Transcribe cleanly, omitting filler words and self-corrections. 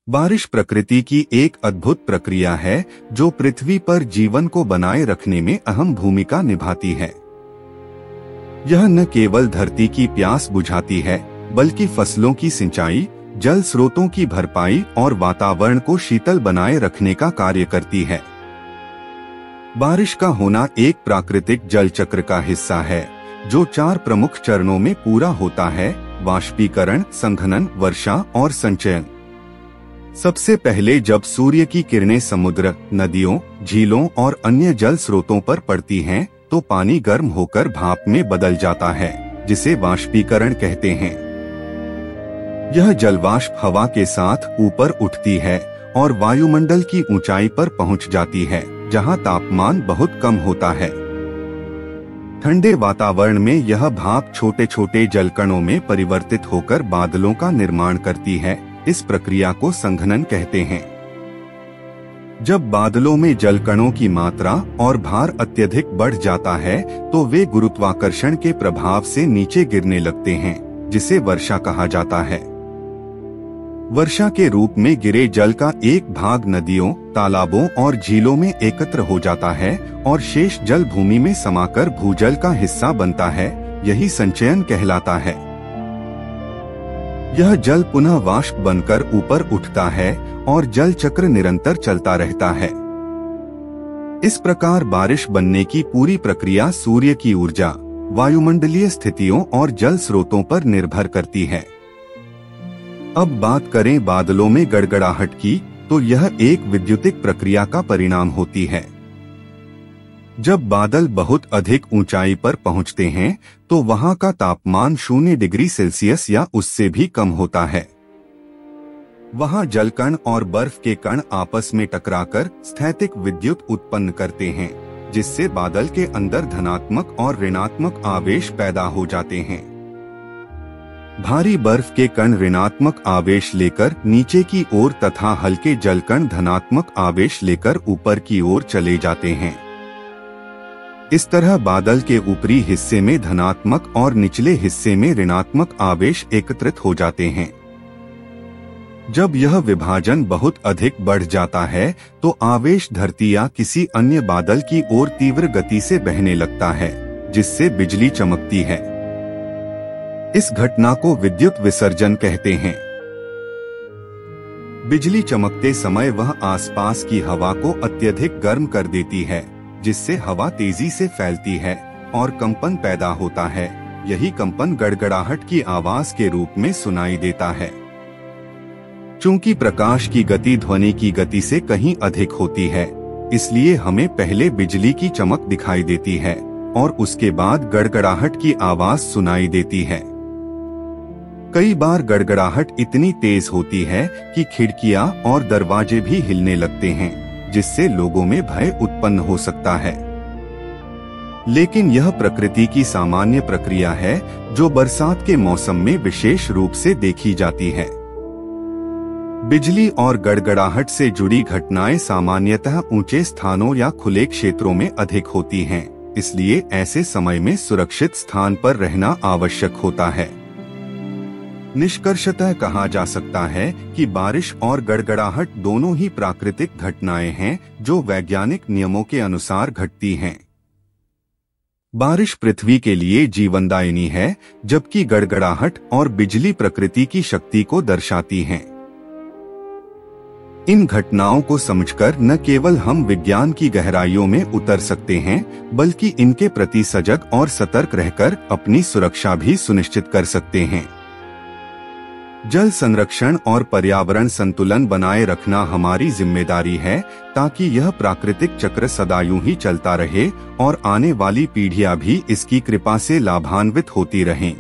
बारिश प्रकृति की एक अद्भुत प्रक्रिया है जो पृथ्वी पर जीवन को बनाए रखने में अहम भूमिका निभाती है। यह न केवल धरती की प्यास बुझाती है बल्कि फसलों की सिंचाई, जल स्रोतों की भरपाई और वातावरण को शीतल बनाए रखने का कार्य करती है। बारिश का होना एक प्राकृतिक जल चक्र का हिस्सा है जो 4 प्रमुख चरणों में पूरा होता है: वाष्पीकरण, संघनन, वर्षा और संचयन। सबसे पहले जब सूर्य की किरणें समुद्र, नदियों, झीलों और अन्य जल स्रोतों पर पड़ती हैं, तो पानी गर्म होकर भाप में बदल जाता है, जिसे वाष्पीकरण कहते हैं। यह जलवाष्प हवा के साथ ऊपर उठती है और वायुमंडल की ऊंचाई पर पहुंच जाती है, जहां तापमान बहुत कम होता है। ठंडे वातावरण में यह भाप छोटे छोटे जलकणों में परिवर्तित होकर बादलों का निर्माण करती है। इस प्रक्रिया को संघनन कहते हैं। जब बादलों में जलकणों की मात्रा और भार अत्यधिक बढ़ जाता है तो वे गुरुत्वाकर्षण के प्रभाव से नीचे गिरने लगते हैं, जिसे वर्षा कहा जाता है। वर्षा के रूप में गिरे जल का एक भाग नदियों, तालाबों और झीलों में एकत्र हो जाता है और शेष जल भूमि में समाकर भूजल का हिस्सा बनता है। यही संचयन कहलाता है। यह जल पुनः वाष्प बनकर ऊपर उठता है और जल चक्र निरंतर चलता रहता है। इस प्रकार बारिश बनने की पूरी प्रक्रिया सूर्य की ऊर्जा, वायुमंडलीय स्थितियों और जल स्रोतों पर निर्भर करती है। अब बात करें बादलों में गड़गड़ाहट की, तो यह एक विद्युतिक प्रक्रिया का परिणाम होती है। जब बादल बहुत अधिक ऊंचाई पर पहुंचते हैं तो वहां का तापमान 0 डिग्री सेल्सियस या उससे भी कम होता है। वहां जलकण और बर्फ के कण आपस में टकराकर स्थैतिक विद्युत उत्पन्न करते हैं, जिससे बादल के अंदर धनात्मक और ऋणात्मक आवेश पैदा हो जाते हैं। भारी बर्फ के कण ऋणात्मक आवेश लेकर नीचे की ओर तथा हल्के जलकण धनात्मक आवेश लेकर ऊपर की ओर चले जाते हैं। इस तरह बादल के ऊपरी हिस्से में धनात्मक और निचले हिस्से में ऋणात्मक आवेश एकत्रित हो जाते हैं। जब यह विभाजन बहुत अधिक बढ़ जाता है तो आवेश धरती या किसी अन्य बादल की ओर तीव्र गति से बहने लगता है, जिससे बिजली चमकती है। इस घटना को विद्युत विसर्जन कहते हैं। बिजली चमकते समय वह आसपास की हवा को अत्यधिक गर्म कर देती है, जिससे हवा तेजी से फैलती है और कंपन पैदा होता है। यही कंपन गड़गड़ाहट की आवाज के रूप में सुनाई देता है। चूंकि प्रकाश की गति ध्वनि की गति से कहीं अधिक होती है, इसलिए हमें पहले बिजली की चमक दिखाई देती है और उसके बाद गड़गड़ाहट की आवाज सुनाई देती है। कई बार गड़गड़ाहट इतनी तेज होती है कि खिड़कियां और दरवाजे भी हिलने लगते हैं, जिससे लोगों में भय उत्पन्न हो सकता है। लेकिन यह प्रकृति की सामान्य प्रक्रिया है जो बरसात के मौसम में विशेष रूप से देखी जाती है। बिजली और गड़गड़ाहट से जुड़ी घटनाएं सामान्यतः ऊंचे स्थानों या खुले क्षेत्रों में अधिक होती हैं, इसलिए ऐसे समय में सुरक्षित स्थान पर रहना आवश्यक होता है। निष्कर्षतः कहा जा सकता है कि बारिश और गड़गड़ाहट दोनों ही प्राकृतिक घटनाएं हैं जो वैज्ञानिक नियमों के अनुसार घटती हैं। बारिश पृथ्वी के लिए जीवनदायिनी है, जबकि गड़गड़ाहट और बिजली प्रकृति की शक्ति को दर्शाती हैं। इन घटनाओं को समझकर न केवल हम विज्ञान की गहराइयों में उतर सकते हैं, बल्कि इनके प्रति सजग और सतर्क रहकर अपनी सुरक्षा भी सुनिश्चित कर सकते हैं। जल संरक्षण और पर्यावरण संतुलन बनाए रखना हमारी जिम्मेदारी है, ताकि यह प्राकृतिक चक्र सदा यूं ही चलता रहे और आने वाली पीढ़ियां भी इसकी कृपा से लाभान्वित होती रहें।